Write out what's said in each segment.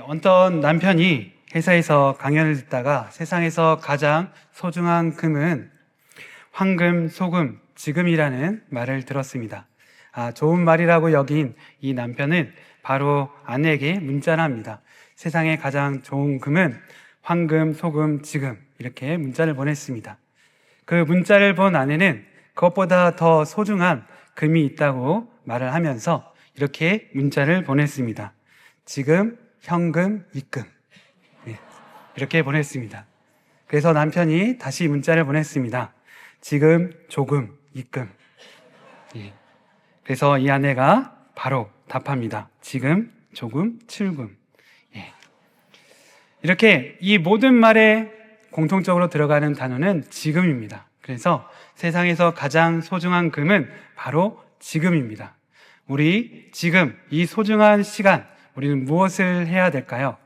어떤 남편이 회사에서 강연을 듣다가 세상에서 가장 소중한 금은 황금, 소금, 지금이라는 말을 들었습니다. 좋은 말이라고 여긴 이 남편은 바로 아내에게 문자를 합니다. 세상에 가장 좋은 금은 황금, 소금, 지금 이렇게 문자를 보냈습니다. 그 문자를 본 아내는 그것보다 더 소중한 금이 있다고 말을 하면서 이렇게 문자를 보냈습니다. 지금, 현금, 입금. 이렇게 보냈습니다. 그래서 남편이 다시 문자를 보냈습니다. 지금, 조금, 입금. 그래서 이 아내가 바로 답합니다. 지금, 조금, 칠금. 이렇게 이 모든 말에 공통적으로 들어가는 단어는 지금입니다. 그래서 세상에서 가장 소중한 금은 바로 지금입니다. 우리 지금 이 소중한 시간, 우리는 무엇을 해야 될까요?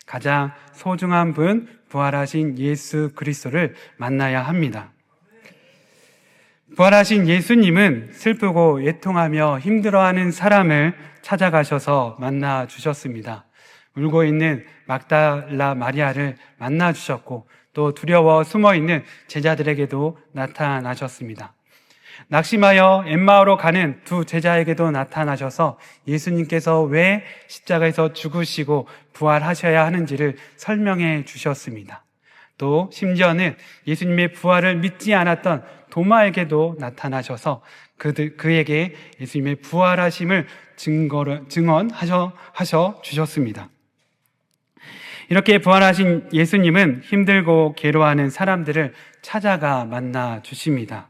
가장 소중한 분, 부활하신 예수 그리스도를 만나야 합니다. 부활하신 예수님은 슬프고 애통하며 힘들어하는 사람을 찾아가셔서 만나 주셨습니다. 울고 있는 막달라 마리아를 만나 주셨고 또 두려워 숨어 있는 제자들에게도 나타나셨습니다. 낙심하여 엠마오로 가는 두 제자에게도 나타나셔서 예수님께서 왜 십자가에서 죽으시고 부활하셔야 하는지를 설명해 주셨습니다. 또 심지어는 예수님의 부활을 믿지 않았던 도마에게도 나타나셔서 그에게 예수님의 부활하심을 증언하셔 주셨습니다. 이렇게 부활하신 예수님은 힘들고 괴로워하는 사람들을 찾아가 만나 주십니다.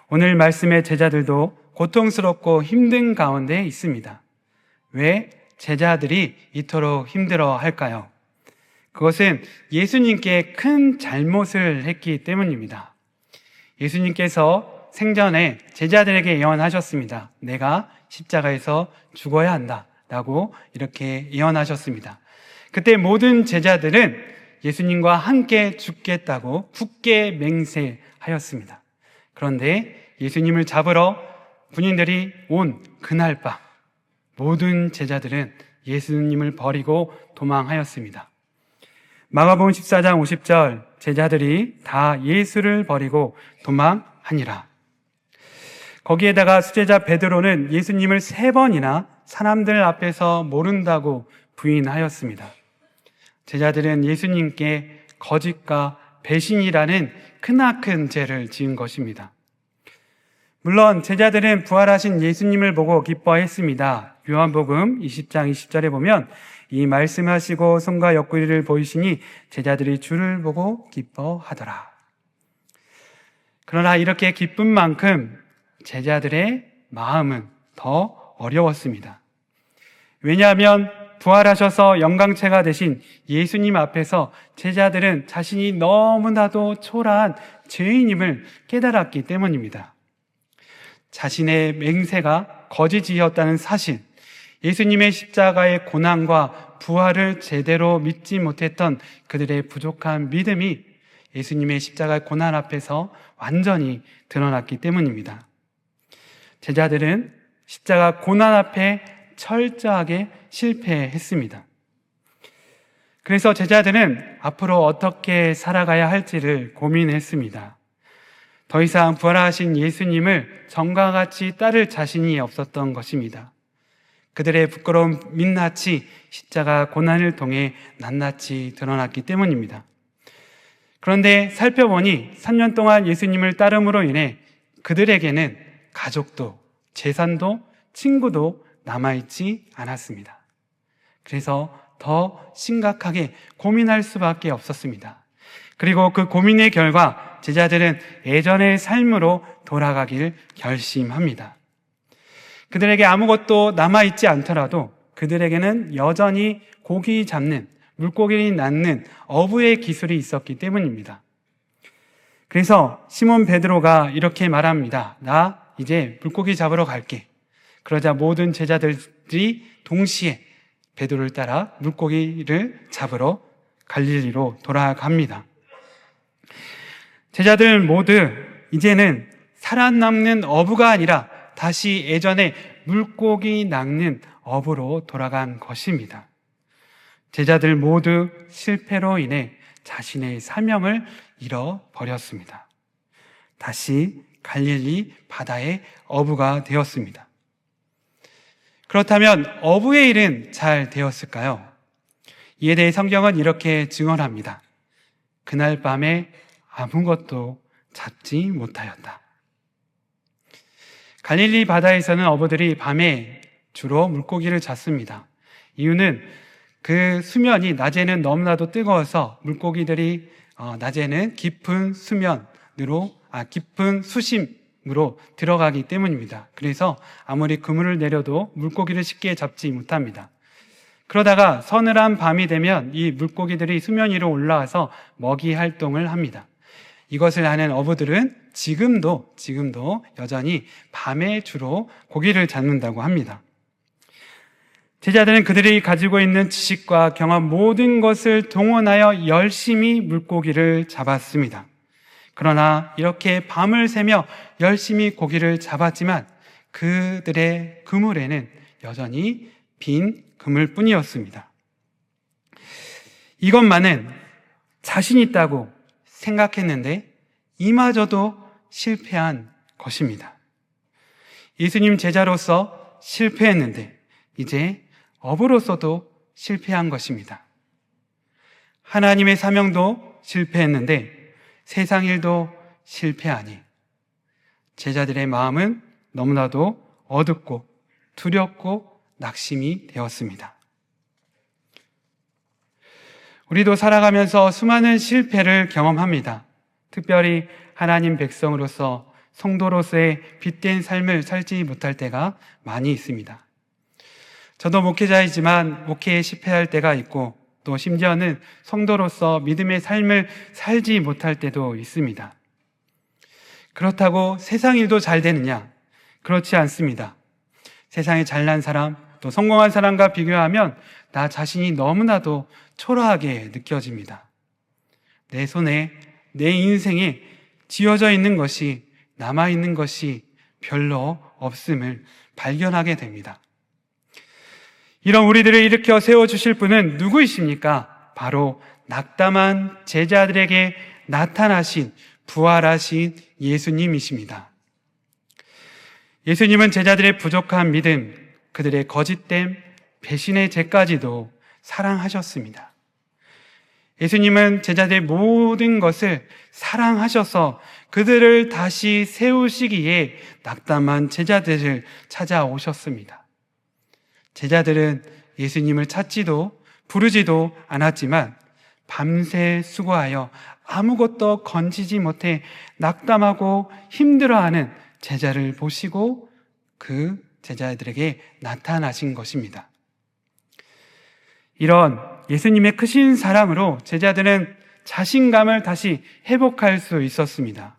오늘 말씀의 제자들도 고통스럽고 힘든 가운데 있습니다. 왜 제자들이 이토록 힘들어 할까요? 그것은 예수님께 큰 잘못을 했기 때문입니다. 예수님께서 생전에 제자들에게 예언하셨습니다. 내가 십자가에서 죽어야 한다 라고 이렇게 예언하셨습니다. 그때 모든 제자들은 예수님과 함께 죽겠다고 굳게 맹세하였습니다. 그런데 예수님을 잡으러 군인들이 온 그날 밤 모든 제자들은 예수님을 버리고 도망하였습니다. 마가복음 14장 50절 제자들이 다 예수를 버리고 도망하니라. 거기에다가 수제자 베드로는 예수님을 3번이나 사람들 앞에서 모른다고 부인하였습니다. 제자들은 예수님께 거짓과 배신이라는 크나큰 죄를 지은 것입니다. 물론 제자들은 부활하신 예수님을 보고 기뻐했습니다. 요한복음 20장 20절에 보면 이 말씀하시고 손과 옆구리를 보이시니 제자들이 주를 보고 기뻐하더라. 그러나 이렇게 기쁜 만큼 제자들의 마음은 더 어려웠습니다. 왜냐하면 부활하셔서 영광체가 되신 예수님 앞에서 제자들은 자신이 너무나도 초라한 죄인임을 깨달았기 때문입니다. 자신의 맹세가 거짓이었다는 사실, 예수님의 십자가의 고난과 부활을 제대로 믿지 못했던 그들의 부족한 믿음이 예수님의 십자가의 고난 앞에서 완전히 드러났기 때문입니다. 제자들은 십자가 고난 앞에 철저하게 실패했습니다. 그래서 제자들은 앞으로 어떻게 살아가야 할지를 고민했습니다. 더 이상 부활하신 예수님을 전과 같이 따를 자신이 없었던 것입니다. 그들의 부끄러운 민낯이 십자가 고난을 통해 낱낱이 드러났기 때문입니다. 그런데 살펴보니 3년 동안 예수님을 따름으로 인해 그들에게는 가족도 재산도 친구도 남아있지 않았습니다. 그래서 더 심각하게 고민할 수밖에 없었습니다. 그리고 그 고민의 결과 제자들은 예전의 삶으로 돌아가길 결심합니다. 그들에게 아무것도 남아있지 않더라도 그들에게는 여전히 고기 잡는, 물고기를 낚는 어부의 기술이 있었기 때문입니다. 그래서 시몬 베드로가 이렇게 말합니다. 나 이제 물고기 잡으러 갈게. 그러자 모든 제자들이 동시에 베드로를 따라 물고기를 잡으러 갈릴리로 돌아갑니다. 제자들 모두 이제는 살아남는 어부가 아니라 다시 예전에 물고기 낚는 어부로 돌아간 것입니다. 제자들 모두 실패로 인해 자신의 사명을 잃어버렸습니다. 다시 갈릴리 바다의 어부가 되었습니다. 그렇다면 어부의 일은 잘 되었을까요? 이에 대해 성경은 이렇게 증언합니다. 그날 밤에 아무것도 잡지 못하였다. 갈릴리 바다에서는 어부들이 밤에 주로 물고기를 잡습니다. 이유는 그 수면이 낮에는 너무나도 뜨거워서 물고기들이 낮에는 깊은 수심으로 들어가기 때문입니다. 그래서 아무리 그물을 내려도 물고기를 쉽게 잡지 못합니다. 그러다가 서늘한 밤이 되면 이 물고기들이 수면 위로 올라와서 먹이 활동을 합니다. 이것을 아는 어부들은 지금도 여전히 밤에 주로 고기를 잡는다고 합니다. 제자들은 그들이 가지고 있는 지식과 경험 모든 것을 동원하여 열심히 물고기를 잡았습니다. 그러나 이렇게 밤을 새며 열심히 고기를 잡았지만 그들의 그물에는 여전히 빈 그물뿐이었습니다. 이것만은 자신 있다고 생각했는데 이마저도 실패한 것입니다. 예수님 제자로서 실패했는데 이제 어부로서도 실패한 것입니다. 하나님의 사명도 실패했는데 세상 일도 실패하니 제자들의 마음은 너무나도 어둡고 두렵고 낙심이 되었습니다. 우리도 살아가면서 수많은 실패를 경험합니다. 특별히 하나님 백성으로서 성도로서의 빛된 삶을 살지 못할 때가 많이 있습니다. 저도 목회자이지만 목회에 실패할 때가 있고 또 심지어는 성도로서 믿음의 삶을 살지 못할 때도 있습니다. 그렇다고 세상 일도 잘 되느냐? 그렇지 않습니다. 세상에 잘난 사람, 또 성공한 사람과 비교하면 나 자신이 너무나도 초라하게 느껴집니다. 내 손에, 내 인생에 쥐어져 있는 것이, 남아있는 것이 별로 없음을 발견하게 됩니다. 이런 우리들을 일으켜 세워주실 분은 누구이십니까? 바로 낙담한 제자들에게 나타나신 부활하신 예수님이십니다. 예수님은 제자들의 부족한 믿음, 그들의 거짓됨, 배신의 죄까지도 사랑하셨습니다. 예수님은 제자들의 모든 것을 사랑하셔서 그들을 다시 세우시기에 낙담한 제자들을 찾아오셨습니다. 제자들은 예수님을 찾지도 부르지도 않았지만 밤새 수고하여 아무것도 건지지 못해 낙담하고 힘들어하는 제자를 보시고 그 제자들에게 나타나신 것입니다. 이런 예수님의 크신 사랑으로 제자들은 자신감을 다시 회복할 수 있었습니다.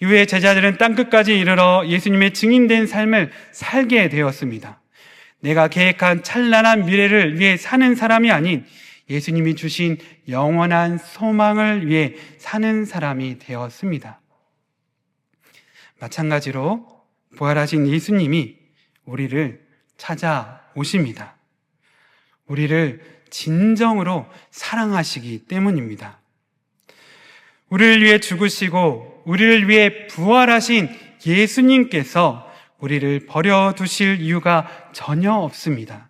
이후에 제자들은 땅끝까지 이르러 예수님의 증인된 삶을 살게 되었습니다. 내가 계획한 찬란한 미래를 위해 사는 사람이 아닌 예수님이 주신 영원한 소망을 위해 사는 사람이 되었습니다. 마찬가지로 부활하신 예수님이 우리를 찾아오십니다. 우리를 진정으로 사랑하시기 때문입니다. 우리를 위해 죽으시고 우리를 위해 부활하신 예수님께서 우리를 버려두실 이유가 전혀 없습니다.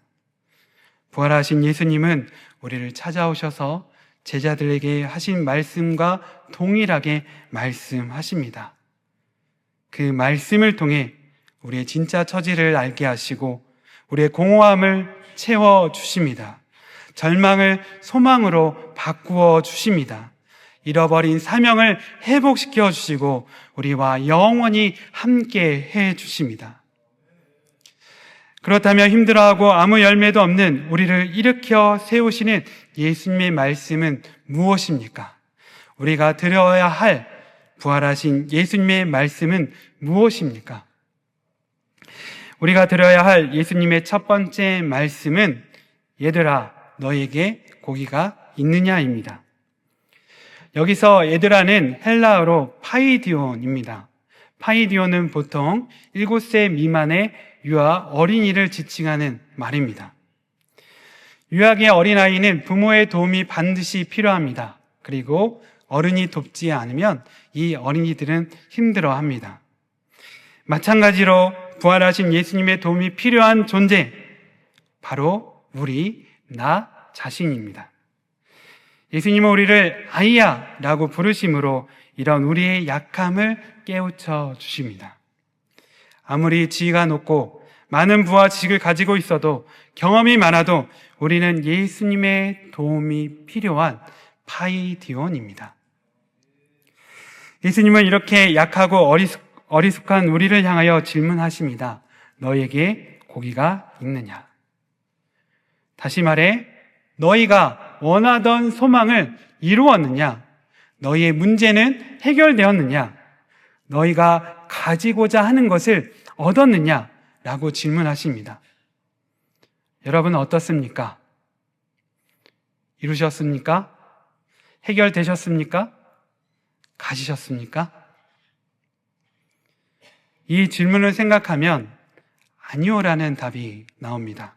부활하신 예수님은 우리를 찾아오셔서 제자들에게 하신 말씀과 동일하게 말씀하십니다. 그 말씀을 통해 우리의 진짜 처지를 알게 하시고 우리의 공허함을 채워주십니다. 절망을 소망으로 바꾸어 주십니다. 잃어버린 사명을 회복시켜 주시고 우리와 영원히 함께 해 주십니다. 그렇다면 힘들어하고 아무 열매도 없는 우리를 일으켜 세우시는 예수님의 말씀은 무엇입니까? 우리가 들어야 할 부활하신 예수님의 말씀은 무엇입니까? 우리가 들어야 할 예수님의 첫 번째 말씀은 얘들아 너에게 고기가 있느냐입니다. 여기서 얘들아는 헬라어로 파이디온입니다. 파이디온은 보통 7세 미만의 유아 어린이를 지칭하는 말입니다. 유아기의 어린아이는 부모의 도움이 반드시 필요합니다. 그리고 어른이 돕지 않으면 이 어린이들은 힘들어합니다. 마찬가지로 부활하신 예수님의 도움이 필요한 존재, 바로 나 자신입니다. 예수님은 우리를 아이야 라고 부르심으로 이런 우리의 약함을 깨우쳐 주십니다. 아무리 지위가 높고 많은 부와 지식을 가지고 있어도, 경험이 많아도 우리는 예수님의 도움이 필요한 파이디온입니다. 예수님은 이렇게 약하고 어리숙한 우리를 향하여 질문하십니다. 너에게 고기가 있느냐? 다시 말해, 너희가 원하던 소망을 이루었느냐? 너희의 문제는 해결되었느냐? 너희가 가지고자 하는 것을 얻었느냐? 라고 질문하십니다. 여러분 어떻습니까? 이루셨습니까? 해결되셨습니까? 가지셨습니까? 이 질문을 생각하면 아니오라는 답이 나옵니다.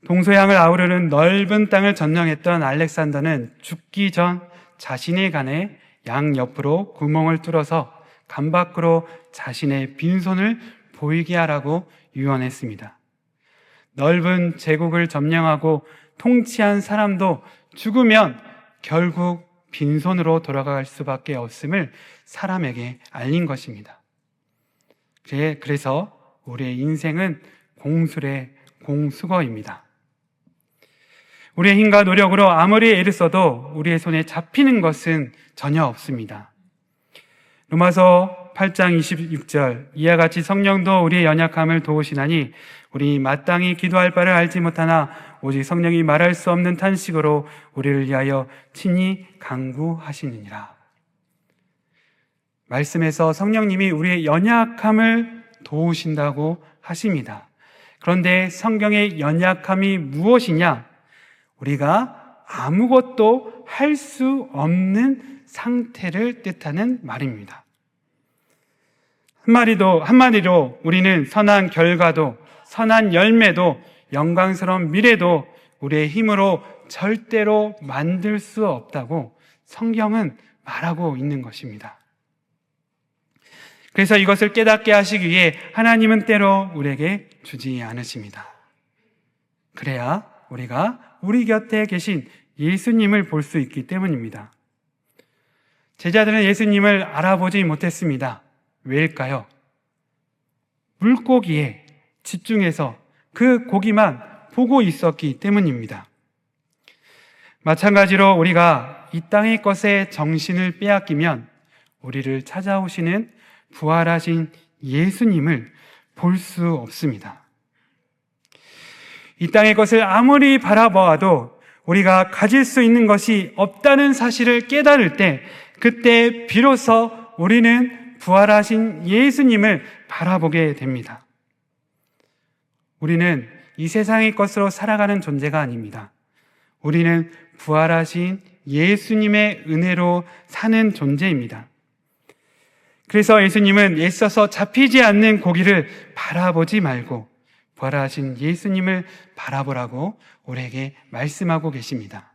동서양을 아우르는 넓은 땅을 점령했던 알렉산더는 죽기 전 자신의 간에 양옆으로 구멍을 뚫어서 간 밖으로 자신의 빈손을 보이게 하라고 유언했습니다. 넓은 제국을 점령하고 통치한 사람도 죽으면 결국 빈손으로 돌아갈 수밖에 없음을 사람에게 알린 것입니다. 그래서 우리의 인생은 공술의 공수거입니다. 우리의 힘과 노력으로 아무리 애를 써도 우리의 손에 잡히는 것은 전혀 없습니다. 로마서 8장 26절, 이와 같이 성령도 우리의 연약함을 도우시나니 우리 마땅히 기도할 바를 알지 못하나 오직 성령이 말할 수 없는 탄식으로 우리를 위하여 친히 간구하시느니라. 말씀에서 성령님이 우리의 연약함을 도우신다고 하십니다. 그런데 성경의 연약함이 무엇이냐? 우리가 아무것도 할 수 없는 상태를 뜻하는 말입니다. 한마디로 우리는 선한 결과도, 선한 열매도, 영광스러운 미래도 우리의 힘으로 절대로 만들 수 없다고 성경은 말하고 있는 것입니다. 그래서 이것을 깨닫게 하시기 위해 하나님은 때로 우리에게 주지 않으십니다. 그래야 우리가 우리 곁에 계신 예수님을 볼 수 있기 때문입니다. 제자들은 예수님을 알아보지 못했습니다. 왜일까요? 물고기에 집중해서 그 고기만 보고 있었기 때문입니다. 마찬가지로 우리가 이 땅의 것에 정신을 빼앗기면 우리를 찾아오시는 부활하신 예수님을 볼 수 없습니다. 이 땅의 것을 아무리 바라보아도 우리가 가질 수 있는 것이 없다는 사실을 깨달을 때, 그때 비로소 우리는 부활하신 예수님을 바라보게 됩니다. 우리는 이 세상의 것으로 살아가는 존재가 아닙니다. 우리는 부활하신 예수님의 은혜로 사는 존재입니다. 그래서 예수님은 애써서 잡히지 않는 고기를 바라보지 말고 부활하신 예수님을 바라보라고 우리에게 말씀하고 계십니다.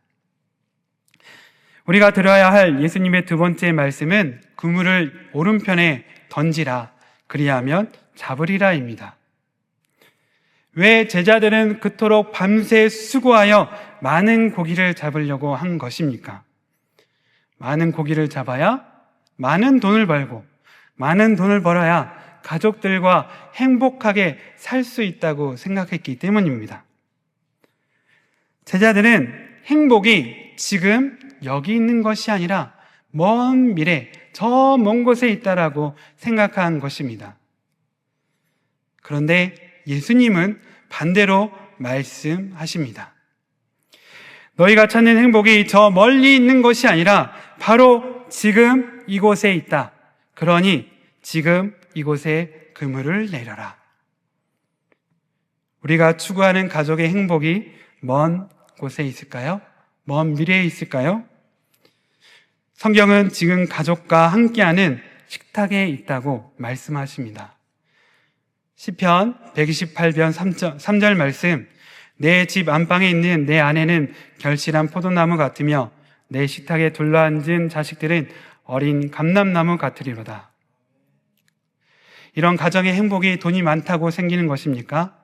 우리가 들어야 할 예수님의 두 번째 말씀은 그물을 오른편에 던지라, 그리하면 잡으리라입니다. 왜 제자들은 그토록 밤새 수고하여 많은 고기를 잡으려고 한 것입니까? 많은 고기를 잡아야 많은 돈을 벌고, 많은 돈을 벌어야 가족들과 행복하게 살 수 있다고 생각했기 때문입니다. 제자들은 행복이 지금 여기 있는 것이 아니라 먼 미래, 저 먼 곳에 있다라고 생각한 것입니다. 그런데 예수님은 반대로 말씀하십니다. 너희가 찾는 행복이 저 멀리 있는 것이 아니라 바로 지금 이곳에 있다. 그러니 지금 이곳에 그물을 내려라. 우리가 추구하는 가족의 행복이 먼 곳에 있을까요? 먼 미래에 있을까요? 성경은 지금 가족과 함께하는 식탁에 있다고 말씀하십니다. 시편 128편 3절 말씀, 내 집 안방에 있는 내 아내는 결실한 포도나무 같으며 내 식탁에 둘러앉은 자식들은 어린 감람나무 같으리로다. 이런 가정의 행복이 돈이 많다고 생기는 것입니까?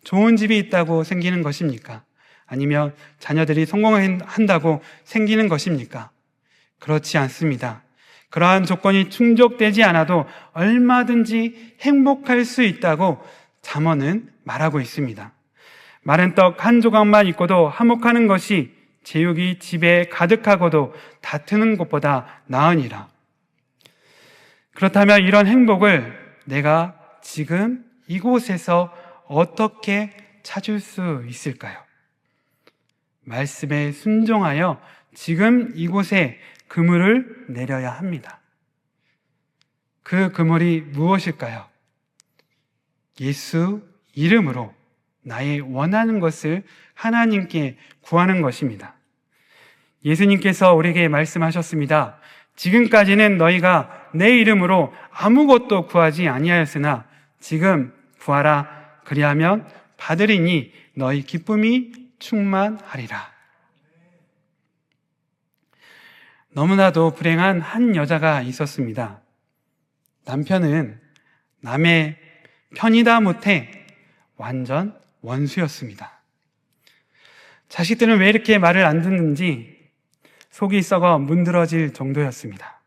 좋은 집이 있다고 생기는 것입니까? 아니면 자녀들이 성공한다고 생기는 것입니까? 그렇지 않습니다. 그러한 조건이 충족되지 않아도 얼마든지 행복할 수 있다고 잠언은 말하고 있습니다. 마른 떡 한 조각만 있고도 화목하는 것이 제육이 집에 가득하고도 다투는 것보다 나으니라. 그렇다면 이런 행복을 내가 지금 이곳에서 어떻게 찾을 수 있을까요? 말씀에 순종하여 지금 이곳에 그물을 내려야 합니다. 그 그물이 무엇일까요? 예수 이름으로 나의 원하는 것을 하나님께 구하는 것입니다. 예수님께서 우리에게 말씀하셨습니다. 지금까지는 너희가 내 이름으로 아무것도 구하지 아니하였으나 지금 구하라. 그리하면 받으리니 너희 기쁨이 충만하리라. 너무나도 불행한 한 여자가 있었습니다. 남편은 남의 편이다 못해 완전 원수였습니다. 자식들은 왜 이렇게 말을 안 듣는지 속이 썩어 문드러질 정도였습니다.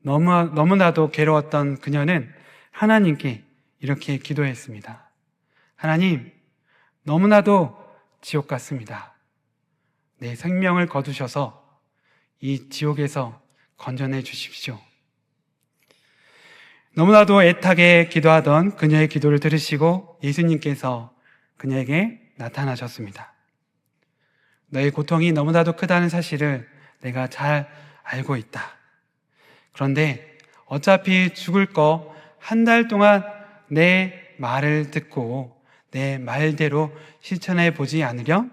너무나도 괴로웠던 그녀는 하나님께 이렇게 기도했습니다. 하나님, 너무나도 지옥 같습니다. 내 생명을 거두셔서 이 지옥에서 건져내 주십시오. 너무나도 애타게 기도하던 그녀의 기도를 들으시고 예수님께서 그녀에게 나타나셨습니다. 너의 고통이 너무나도 크다는 사실을 내가 잘 알고 있다. 그런데 어차피 죽을 거 한 달 동안 내 말을 듣고 내 말대로 실천해 보지 않으렴?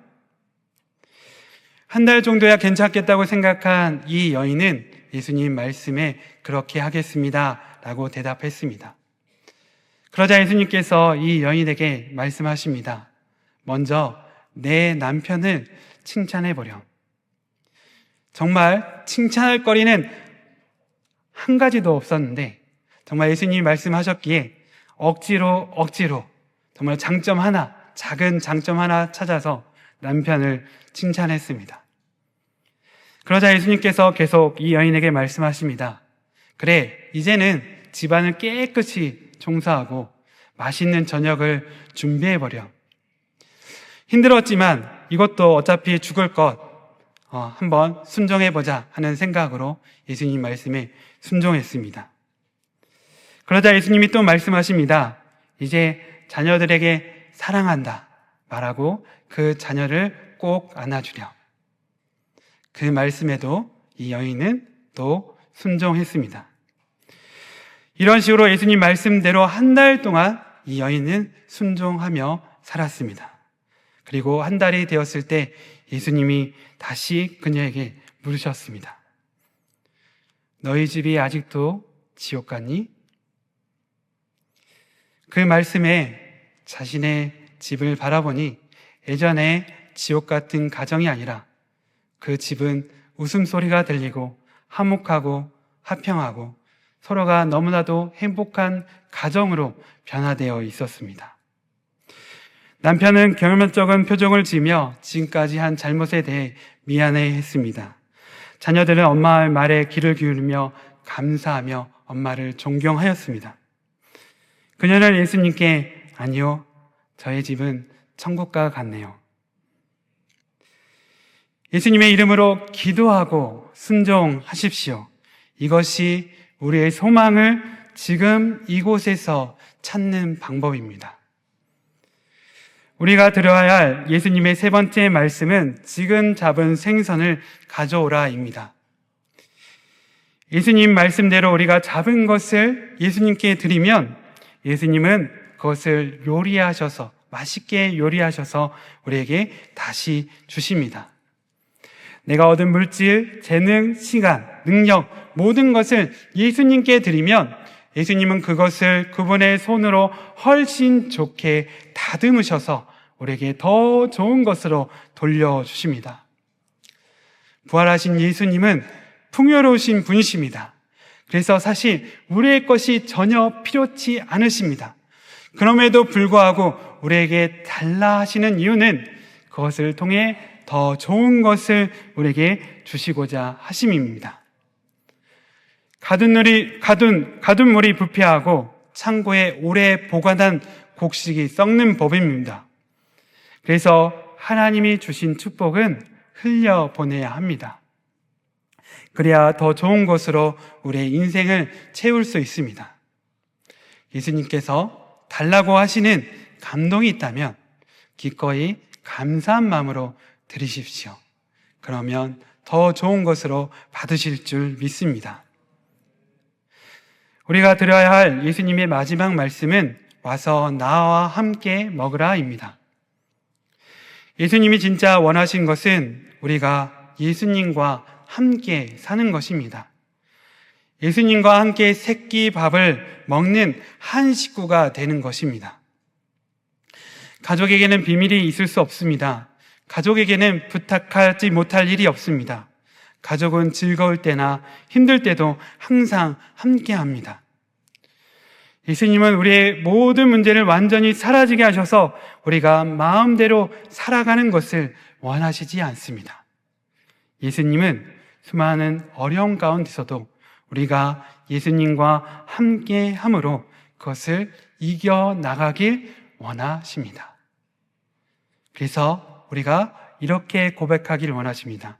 한 달 정도야 괜찮겠다고 생각한 이 여인은 예수님 말씀에 그렇게 하겠습니다 라고 대답했습니다. 그러자 예수님께서 이 여인에게 말씀하십니다. 먼저 내 남편을 칭찬해 보렴. 정말 칭찬할 거리는 한 가지도 없었는데 정말 예수님이 말씀하셨기에 억지로 정말 장점 하나, 작은 장점 하나 찾아서 남편을 칭찬했습니다. 그러자 예수님께서 계속 이 여인에게 말씀하십니다. 그래, 이제는 집안을 깨끗이 청소하고 맛있는 저녁을 준비해버려. 힘들었지만 이것도 어차피 죽을 것 한번 순종해보자 하는 생각으로 예수님 말씀에 순종했습니다. 그러자 예수님이 또 말씀하십니다. 이제 자녀들에게 사랑한다 말하고 그 자녀를 꼭 안아주렴. 그 말씀에도 이 여인은 또 순종했습니다. 이런 식으로 예수님 말씀대로 한 달 동안 이 여인은 순종하며 살았습니다. 그리고 한 달이 되었을 때 예수님이 다시 그녀에게 물으셨습니다. 너희 집이 아직도 지옥 같니? 그 말씀에 자신의 집을 바라보니 예전에 지옥 같은 가정이 아니라 그 집은 웃음소리가 들리고 화목하고 화평하고 서로가 너무나도 행복한 가정으로 변화되어 있었습니다. 남편은 결면적인 표정을 지으며 지금까지 한 잘못에 대해 미안해했습니다. 자녀들은 엄마의 말에 귀를 기울이며 감사하며 엄마를 존경하였습니다. 그녀는 예수님께 아니요, 저희 집은 천국과 같네요. 예수님의 이름으로 기도하고 순종하십시오. 이것이 우리의 소망을 지금 이곳에서 찾는 방법입니다. 우리가 들어야 할 예수님의 세 번째 말씀은 지금 잡은 생선을 가져오라입니다. 예수님 말씀대로 우리가 잡은 것을 예수님께 드리면 예수님은 그것을 요리하셔서 맛있게 요리하셔서 우리에게 다시 주십니다. 내가 얻은 물질, 재능, 시간, 능력 모든 것을 예수님께 드리면 예수님은 그것을 그분의 손으로 훨씬 좋게 다듬으셔서 우리에게 더 좋은 것으로 돌려주십니다. 부활하신 예수님은 풍요로우신 분이십니다. 그래서 사실 우리의 것이 전혀 필요치 않으십니다. 그럼에도 불구하고 우리에게 달라 하시는 이유는 그것을 통해 더 좋은 것을 우리에게 주시고자 하심입니다. 가둔 물이 부패하고 창고에 오래 보관한 곡식이 썩는 법입니다. 그래서 하나님이 주신 축복은 흘려보내야 합니다. 그래야 더 좋은 것으로 우리의 인생을 채울 수 있습니다. 예수님께서 달라고 하시는 감동이 있다면 기꺼이 감사한 마음으로 드리십시오. 그러면 더 좋은 것으로 받으실 줄 믿습니다. 우리가 들어야 할 예수님의 마지막 말씀은 와서 나와 함께 먹으라입니다. 예수님이 진짜 원하신 것은 우리가 예수님과 함께 사는 것입니다. 예수님과 함께 새끼 밥을 먹는 한 식구가 되는 것입니다. 가족에게는 비밀이 있을 수 없습니다. 가족에게는 부탁하지 못할 일이 없습니다. 가족은 즐거울 때나 힘들 때도 항상 함께 합니다. 예수님은 우리의 모든 문제를 완전히 사라지게 하셔서 우리가 마음대로 살아가는 것을 원하시지 않습니다. 예수님은 수많은 어려움 가운데서도 우리가 예수님과 함께 함으로 그것을 이겨나가길 원하십니다. 그래서 우리가 이렇게 고백하길 원하십니다.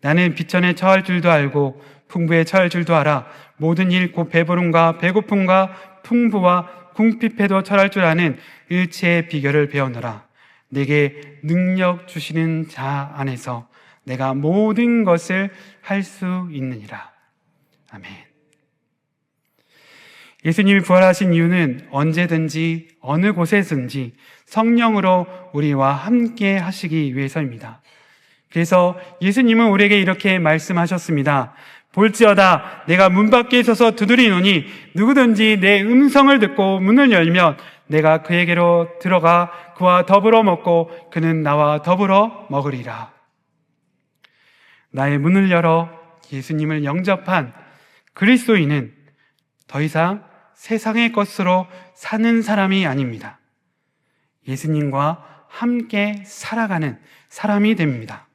나는 비천에 처할 줄도 알고 풍부에 처할 줄도 알아. 모든 일 곧 배부름과 배고픔과 풍부와 궁핍에도 처할 줄 아는 일체의 비결을 배우노라. 내게 능력 주시는 자 안에서 내가 모든 것을 할 수 있느니라. 아멘. 예수님이 부활하신 이유는 언제든지 어느 곳에든지 성령으로 우리와 함께 하시기 위해서입니다. 그래서 예수님은 우리에게 이렇게 말씀하셨습니다. 볼지어다 내가 문 밖에 서서 두드리노니 누구든지 내 음성을 듣고 문을 열면 내가 그에게로 들어가 그와 더불어 먹고 그는 나와 더불어 먹으리라. 나의 문을 열어 예수님을 영접한 그리스도인은 더 이상 세상의 것으로 사는 사람이 아닙니다. 예수님과 함께 살아가는 사람이 됩니다.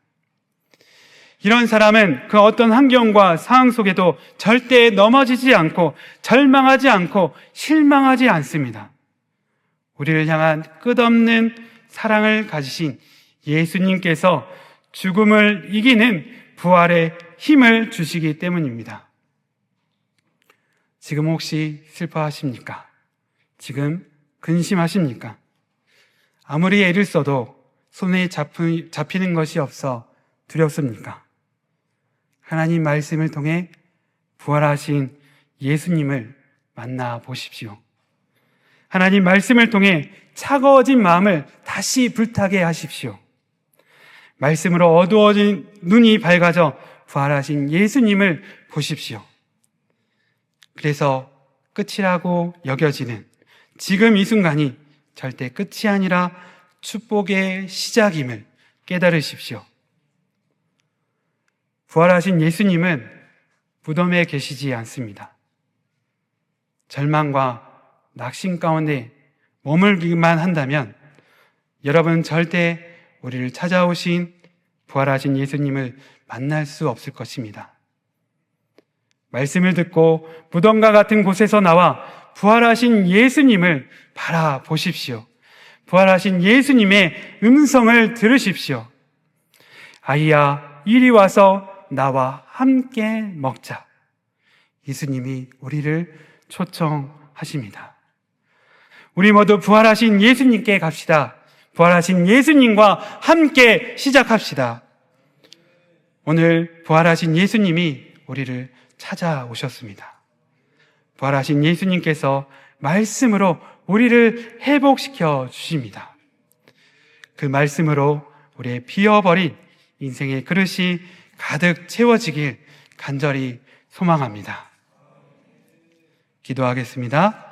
이런 사람은 그 어떤 환경과 상황 속에도 절대 넘어지지 않고 절망하지 않고 실망하지 않습니다. 우리를 향한 끝없는 사랑을 가지신 예수님께서 죽음을 이기는 부활의 힘을 주시기 때문입니다. 지금 혹시 슬퍼하십니까? 지금 근심하십니까? 아무리 애를 써도 손에 잡히는 것이 없어 두렵습니까? 하나님 말씀을 통해 부활하신 예수님을 만나 보십시오. 하나님 말씀을 통해 차가워진 마음을 다시 불타게 하십시오. 말씀으로 어두워진 눈이 밝아져 부활하신 예수님을 보십시오. 그래서 끝이라고 여겨지는 지금 이 순간이 절대 끝이 아니라 축복의 시작임을 깨달으십시오. 부활하신 예수님은 무덤에 계시지 않습니다. 절망과 낙심 가운데 머물기만 한다면 여러분 절대 우리를 찾아오신 부활하신 예수님을 만날 수 없을 것입니다. 말씀을 듣고 무덤과 같은 곳에서 나와 부활하신 예수님을 바라보십시오. 부활하신 예수님의 음성을 들으십시오. 아이야, 이리 와서 나와 함께 먹자. 예수님이 우리를 초청하십니다. 우리 모두 부활하신 예수님께 갑시다. 부활하신 예수님과 함께 시작합시다. 오늘 부활하신 예수님이 우리를 찾아오셨습니다. 부활하신 예수님께서 말씀으로 우리를 회복시켜 주십니다. 그 말씀으로 우리의 비어버린 인생의 그릇이 가득 채워지길 간절히 소망합니다. 기도하겠습니다.